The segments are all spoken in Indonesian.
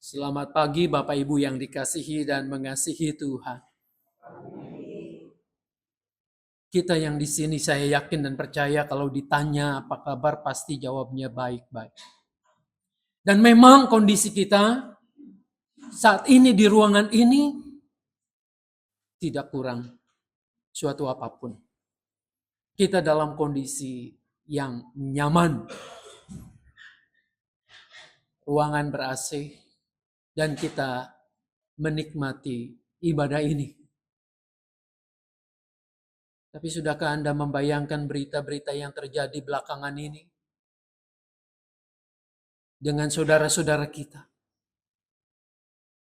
Selamat pagi Bapak Ibu yang dikasihi dan mengasihi Tuhan. Kita yang di sini saya yakin dan percaya kalau ditanya apa kabar pasti jawabnya baik-baik. Dan memang kondisi kita saat ini di ruangan ini tidak kurang suatu apapun. Kita dalam kondisi yang nyaman. Ruangan ber-AC dan kita menikmati ibadah ini. Tapi sudahkah Anda membayangkan berita-berita yang terjadi belakangan ini? Dengan saudara-saudara kita.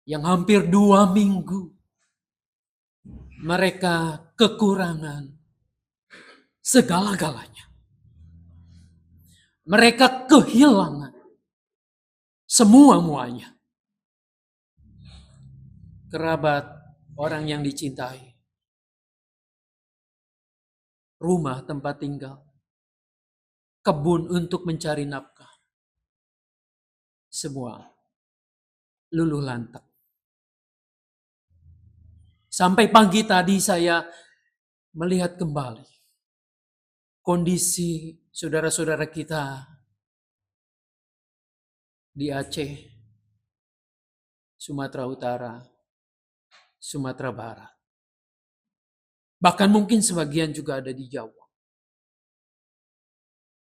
Yang hampir 2 minggu. Mereka kekurangan segala-galanya. Mereka kehilangan semua-muanya. Kerabat, orang yang dicintai. Rumah tempat tinggal. Kebun untuk mencari nafkah. Semua luluh lantak. Sampai pagi tadi saya melihat kembali kondisi saudara-saudara kita di Aceh, Sumatera Utara, Sumatera Barat. Bahkan mungkin sebagian juga ada di Jawa.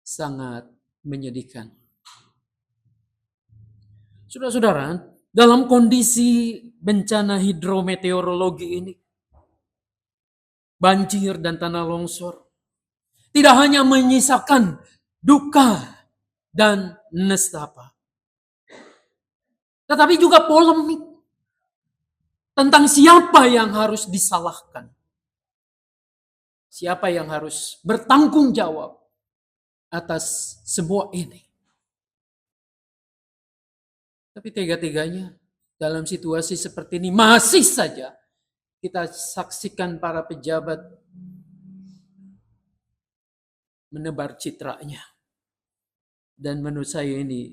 Sangat menyedihkan. Saudara-saudara, dalam kondisi bencana hidrometeorologi ini, banjir dan tanah longsor, tidak hanya menyisakan duka dan nestapa, tetapi juga polemik tentang siapa yang harus disalahkan. Siapa yang harus bertanggung jawab atas semua ini. Tapi tega-teganya dalam situasi seperti ini masih saja kita saksikan para pejabat menebar citranya. Dan menurut saya ini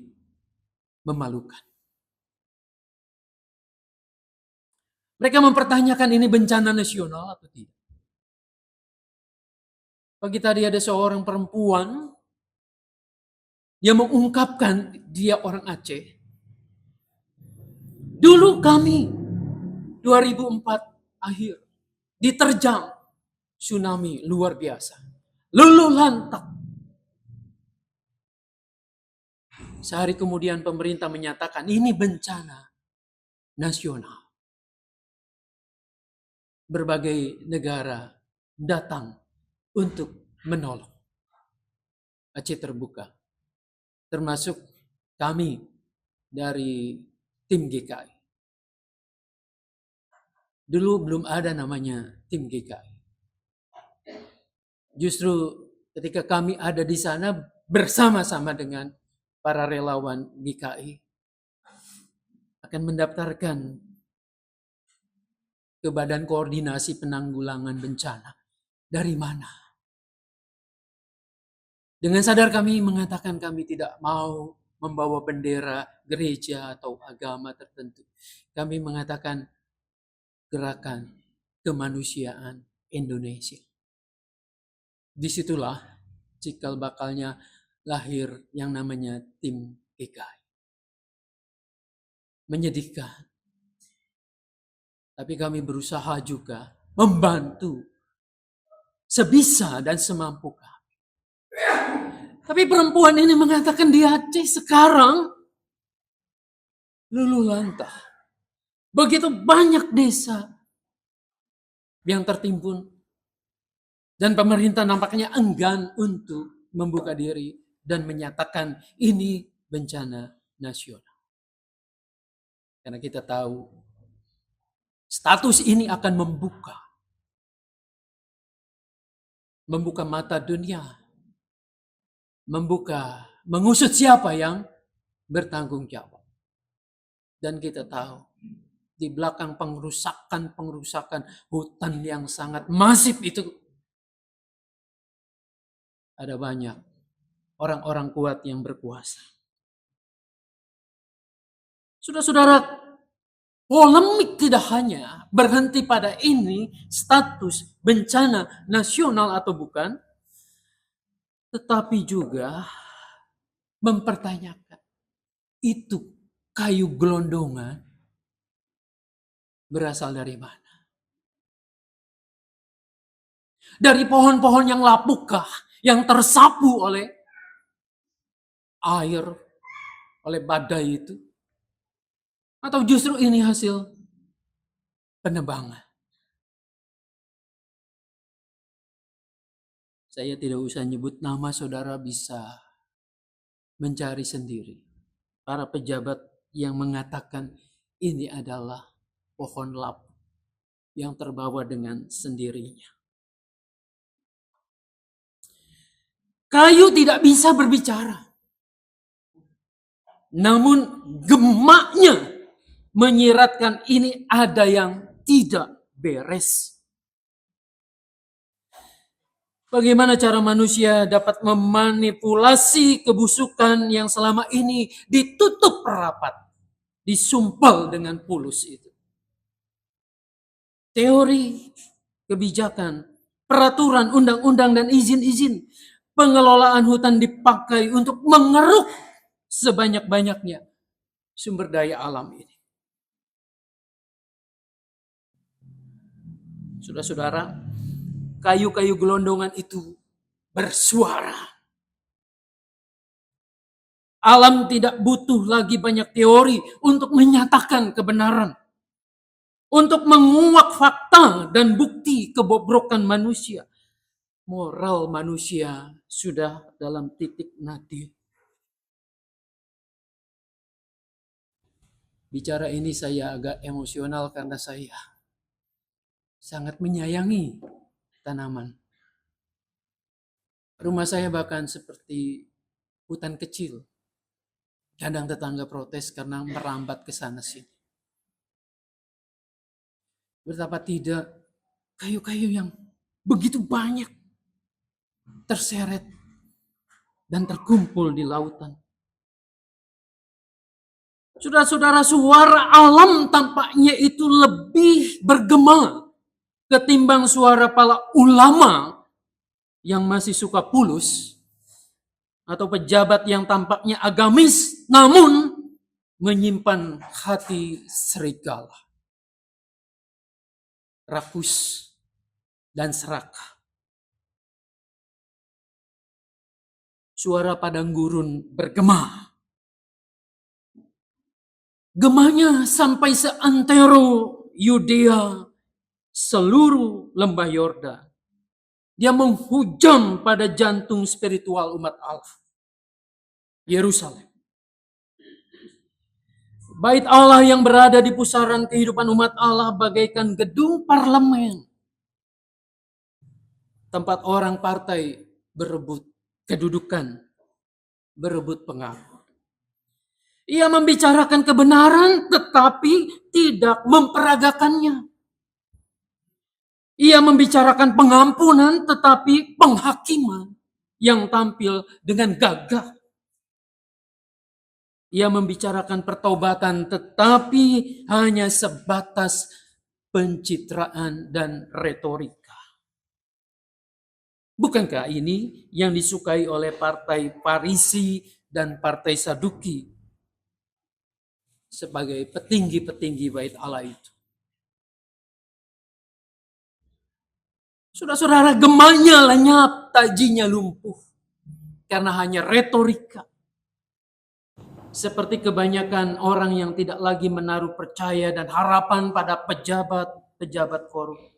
memalukan. Mereka mempertanyakan ini bencana nasional atau tidak. Pagi tadi ada seorang perempuan yang mengungkapkan dia orang Aceh. Dulu kami 2004 akhir diterjang tsunami luar biasa. Luluh lantak. Sehari kemudian pemerintah menyatakan ini bencana nasional. Berbagai negara datang untuk menolong. Aceh terbuka. Termasuk kami dari tim GKI. Dulu belum ada namanya tim GKI. Justru ketika kami ada di sana bersama-sama dengan para relawan GKI akan mendaftarkan ke Badan Koordinasi Penanggulangan Bencana. Dari mana? Dengan sadar kami mengatakan kami tidak mau membawa bendera gereja atau agama tertentu. Kami mengatakan gerakan kemanusiaan Indonesia. Disitulah cikal bakalnya lahir yang namanya tim GKI. Menyedihkan. Tapi kami berusaha juga membantu sebisa dan semampu kami. Tapi perempuan ini mengatakan di Aceh sekarang luluh lantah. Begitu banyak desa yang tertimbun. Dan pemerintah nampaknya enggan untuk membuka diri dan menyatakan ini bencana nasional. Karena kita tahu status ini akan membuka mata dunia, mengusut siapa yang bertanggung jawab. Dan kita tahu di belakang pengrusakan hutan yang sangat masif itu ada banyak orang-orang kuat yang berkuasa. Saudara-saudara, polemik tidak hanya berhenti pada ini status bencana nasional atau bukan, tetapi juga mempertanyakan itu kayu gelondongan berasal dari mana? Dari pohon-pohon yang lapukkah, yang tersapu oleh air, oleh badai itu? Atau justru ini hasil penebangan? Saya tidak usah nyebut nama, saudara bisa mencari sendiri. Para pejabat yang mengatakan ini adalah pohon lapuk yang terbawa dengan sendirinya. Kayu tidak bisa berbicara. Namun gemaknya menyiratkan ini ada yang tidak beres. Bagaimana cara manusia dapat memanipulasi kebusukan yang selama ini ditutup rapat, disumpal dengan pulus itu? Teori, kebijakan, peraturan, undang-undang, dan izin-izin pengelolaan hutan dipakai untuk mengeruk sebanyak-banyaknya sumber daya alam ini. Saudara-saudara, kayu-kayu gelondongan itu bersuara. Alam tidak butuh lagi banyak teori untuk menyatakan kebenaran, untuk menguak fakta dan bukti kebobrokan manusia. Moral manusia sudah dalam titik nadir. Bicara ini saya agak emosional karena saya sangat menyayangi tanaman. Rumah saya bahkan seperti hutan kecil. Kadang tetangga protes karena merambat ke sana sini. Betapa tidak, kayu-kayu yang begitu banyak terseret dan terkumpul di lautan. Saudara-saudara, suara alam tampaknya itu lebih bergema ketimbang suara para ulama yang masih suka pulus atau pejabat yang tampaknya agamis namun menyimpan hati serigala, rakus dan serakah. Suara padang gurun bergema. Gemahnya sampai seantero Yudea, seluruh lembah Yordan. Dia menghujam pada jantung spiritual umat Allah, Yerusalem. Bait Allah yang berada di pusaran kehidupan umat Allah bagaikan gedung parlemen. Tempat orang partai berebut kedudukan, berebut pengaruh. Ia membicarakan kebenaran tetapi tidak memperagakannya. Ia membicarakan pengampunan tetapi penghakiman yang tampil dengan gagah. Ia membicarakan pertobatan tetapi hanya sebatas pencitraan dan retorika. Bukankah ini yang disukai oleh partai Farisi dan partai Saduki sebagai petinggi-petinggi bait Allah itu? Saudara-saudara, gemanya lenyap, tajinya lumpuh. Karena hanya retorika. Seperti kebanyakan orang yang tidak lagi menaruh percaya dan harapan pada pejabat-pejabat korup.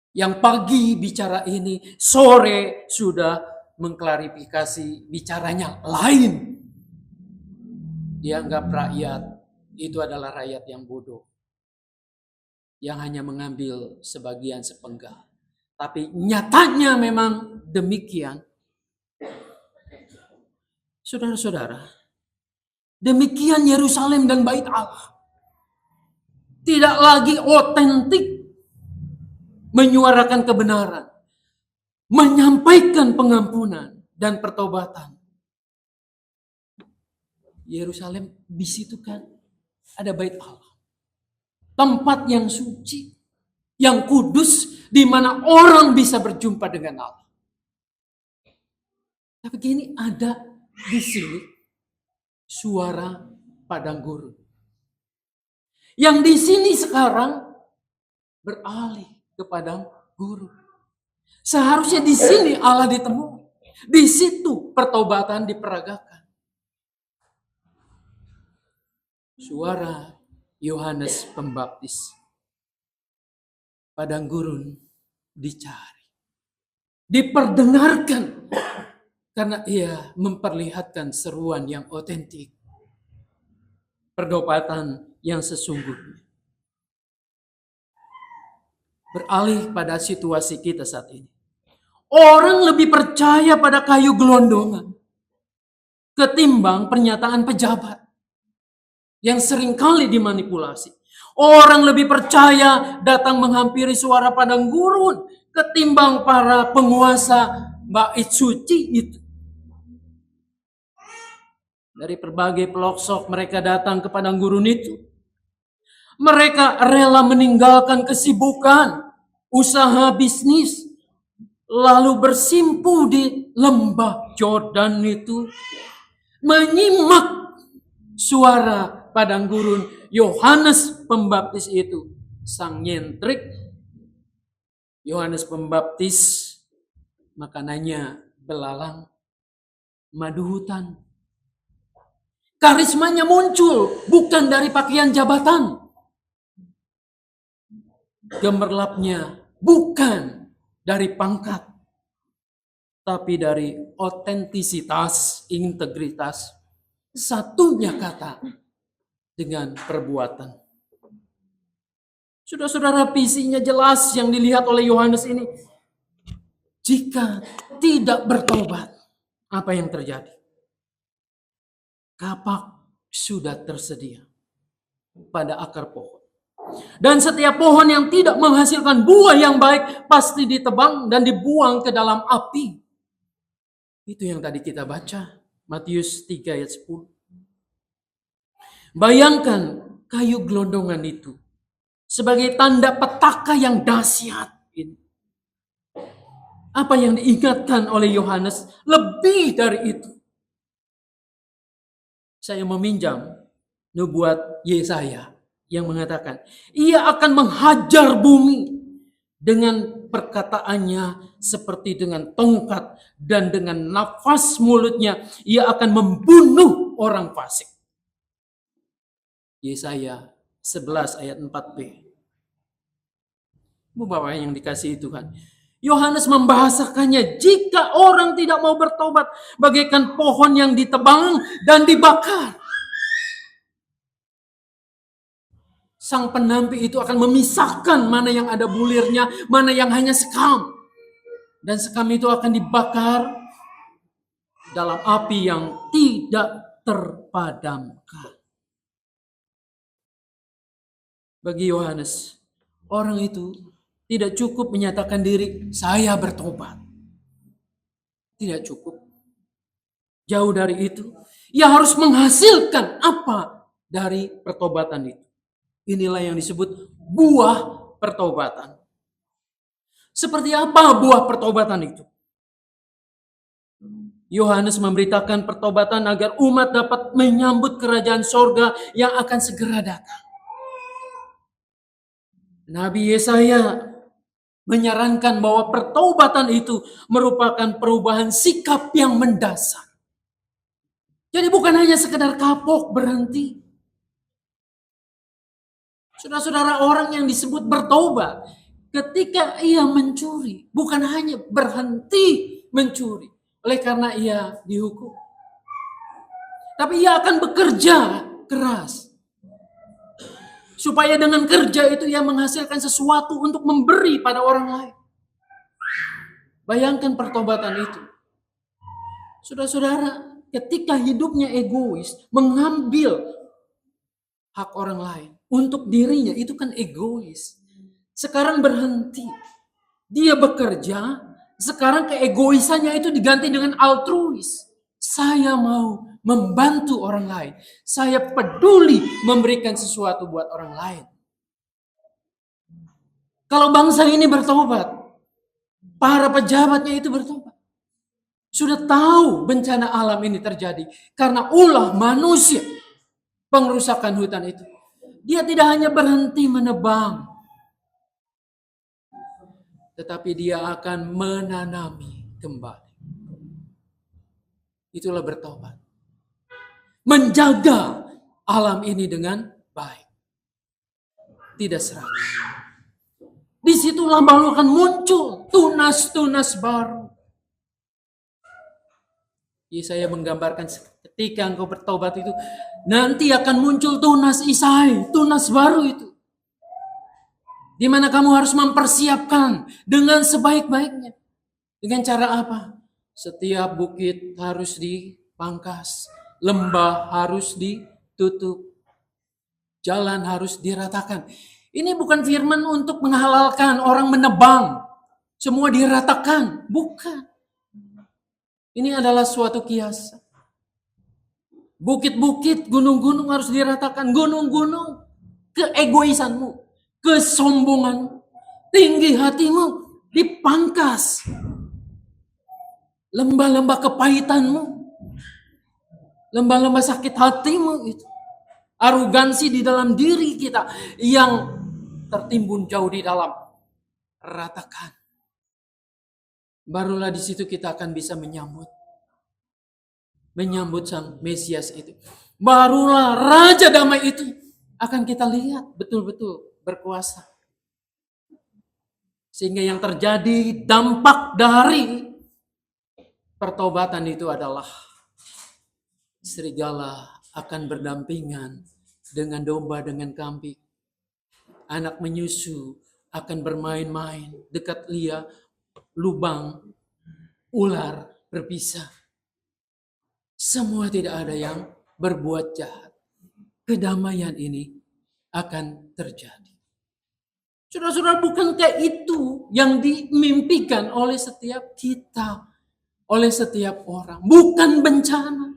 Yang pagi bicara ini, sore sudah mengklarifikasi bicaranya lain. Dianggap rakyat itu adalah rakyat yang bodoh, yang hanya mengambil sebagian sepenggal. Tapi nyatanya memang demikian. Saudara-saudara, demikian Yerusalem dan bait Allah. Tidak lagi otentik menyuarakan kebenaran, menyampaikan pengampunan dan pertobatan. Yerusalem, di situ kan ada bait Allah. Tempat yang suci, yang kudus, di mana orang bisa berjumpa dengan Allah. Tapi gini, ada di sini suara padang gurun. Yang di sini sekarang beralih ke padang gurun. Seharusnya di sini Allah ditemui. Di situ pertobatan diperagakan. Suara Yohanes Pembaptis. Padang gurun dicari. Diperdengarkan. Karena ia memperlihatkan seruan yang otentik. Pertobatan yang sesungguhnya. Beralih pada situasi kita saat ini. Orang lebih percaya pada kayu gelondongan ketimbang pernyataan pejabat yang seringkali dimanipulasi. Orang lebih percaya datang menghampiri suara padang gurun ketimbang para penguasa bait suci itu. Dari berbagai pelosok mereka datang ke padang gurun itu. Mereka rela meninggalkan kesibukan, usaha bisnis, lalu bersimpu di lembah Yordan itu, menyimak suara padang gurun Yohanes Pembaptis itu. Sang nyentrik Yohanes Pembaptis, makanannya belalang, madu hutan. Karismanya muncul bukan dari pakaian jabatan. Gemerlapnya bukan dari pangkat, tapi dari otentisitas, integritas, satunya kata dengan perbuatan. Saudara-saudara, visinya jelas yang dilihat oleh Yohanes ini. Jika tidak bertobat, apa yang terjadi? Kapak sudah tersedia pada akar pohon. Dan setiap pohon yang tidak menghasilkan buah yang baik pasti ditebang dan dibuang ke dalam api. Itu yang tadi kita baca, Matius 3 ayat 10. Bayangkan kayu gelondongan itu sebagai tanda petaka yang dahsyat. Apa yang diingatkan oleh Yohanes lebih dari itu. Saya meminjam nubuat Yesaya yang mengatakan, ia akan menghajar bumi dengan perkataannya seperti dengan tongkat, dan dengan nafas mulutnya ia akan membunuh orang fasik. Yesaya 11 ayat 4b. Bapak yang dikasihi Tuhan, Yohanes membahasakannya, jika orang tidak mau bertobat, bagaikan pohon yang ditebang dan dibakar. Sang penampi itu akan memisahkan mana yang ada bulirnya, mana yang hanya sekam. Dan sekam itu akan dibakar dalam api yang tidak terpadamkan. Bagi Yohanes, orang itu tidak cukup menyatakan diri, saya bertobat. Tidak cukup. Jauh dari itu, ia harus menghasilkan apa dari pertobatan itu. Inilah yang disebut buah pertobatan. Seperti apa buah pertobatan itu? Yohanes memberitakan pertobatan agar umat dapat menyambut kerajaan sorga yang akan segera datang. Nabi Yesaya menyarankan bahwa pertobatan itu merupakan perubahan sikap yang mendasar. Jadi bukan hanya sekedar kapok berhenti. Saudara-saudara, orang yang disebut bertobat ketika ia mencuri, bukan hanya berhenti mencuri oleh karena ia dihukum, tapi ia akan bekerja keras supaya dengan kerja itu ia menghasilkan sesuatu untuk memberi pada orang lain. Bayangkan pertobatan itu. Saudara-saudara, ketika hidupnya egois, mengambil hak orang lain untuk dirinya, itu kan egois. Sekarang berhenti. Dia bekerja, sekarang keegoisannya itu diganti dengan altruis. Saya mau membantu orang lain. Saya peduli memberikan sesuatu buat orang lain. Kalau bangsa ini bertobat, para pejabatnya itu bertobat. Sudah tahu bencana alam ini terjadi karena ulah manusia, pengerusakan hutan itu. Dia tidak hanya berhenti menebang, tetapi dia akan menanami kembali. Itulah bertobat. Menjaga alam ini dengan baik. Tidak serakah. Disitulah baru akan muncul tunas-tunas baru. Yesaya menggambarkan ketika engkau bertobat itu, nanti akan muncul tunas Isai, tunas baru itu. Di mana kamu harus mempersiapkan dengan sebaik-baiknya. Dengan cara apa? Setiap bukit harus dipangkas, lembah harus ditutup, jalan harus diratakan. Ini bukan firman untuk menghalalkan orang menebang, semua diratakan, bukan. Ini adalah suatu kiasan. Bukit-bukit, gunung-gunung harus diratakan, gunung-gunung keegoisanmu, kesombonganmu, tinggi hatimu dipangkas. Lembah-lembah kepahitanmu, lembah-lembah sakit hatimu itu. Arogansi di dalam diri kita yang tertimbun jauh di dalam, ratakan. Barulah di situ kita akan bisa menyambut Sang Mesias itu. Barulah Raja Damai itu akan kita lihat betul-betul berkuasa. Sehingga yang terjadi dampak dari pertobatan itu adalah serigala akan berdampingan dengan domba, dengan kambing. Anak menyusu akan bermain-main dekat lubang, ular berpisah. Semua tidak ada yang berbuat jahat. Kedamaian ini akan terjadi. Saudara-saudara, bukankah itu yang dimimpikan oleh setiap kita, oleh setiap orang? Bukan bencana,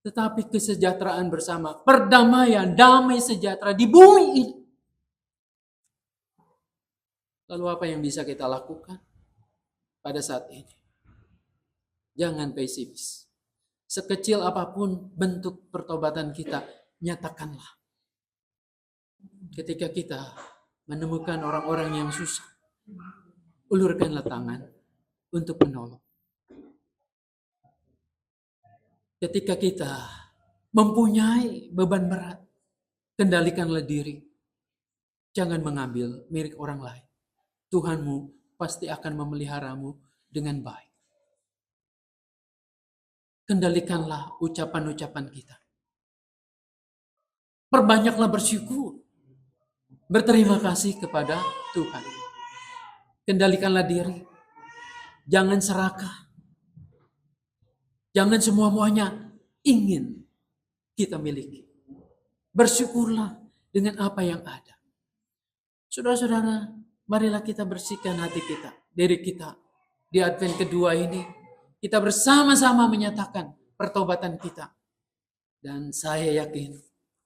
tetapi kesejahteraan bersama, perdamaian, damai sejahtera di bumi ini. Lalu apa yang bisa kita lakukan pada saat ini? Jangan pesimis. Sekecil apapun bentuk pertobatan kita, nyatakanlah. Ketika kita menemukan orang-orang yang susah, ulurkanlah tangan untuk menolong. Ketika kita mempunyai beban berat, kendalikanlah diri. Jangan mengambil milik orang lain. Tuhanmu pasti akan memeliharamu dengan baik. Kendalikanlah ucapan-ucapan kita. Perbanyaklah bersyukur. Berterima kasih kepada Tuhan. Kendalikanlah diri. Jangan serakah. Jangan semua-muanya ingin kita miliki. Bersyukurlah dengan apa yang ada. Saudara-saudara, marilah kita bersihkan hati kita, diri kita. Di Advent kedua ini, kita bersama-sama menyatakan pertobatan kita. Dan saya yakin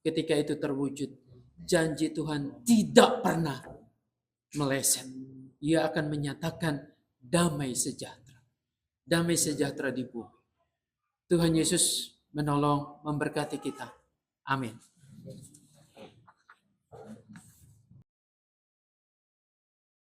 ketika itu terwujud, janji Tuhan tidak pernah meleset. Ia akan menyatakan damai sejahtera. Damai sejahtera di bumi. Tuhan Yesus menolong, memberkati kita. Amin.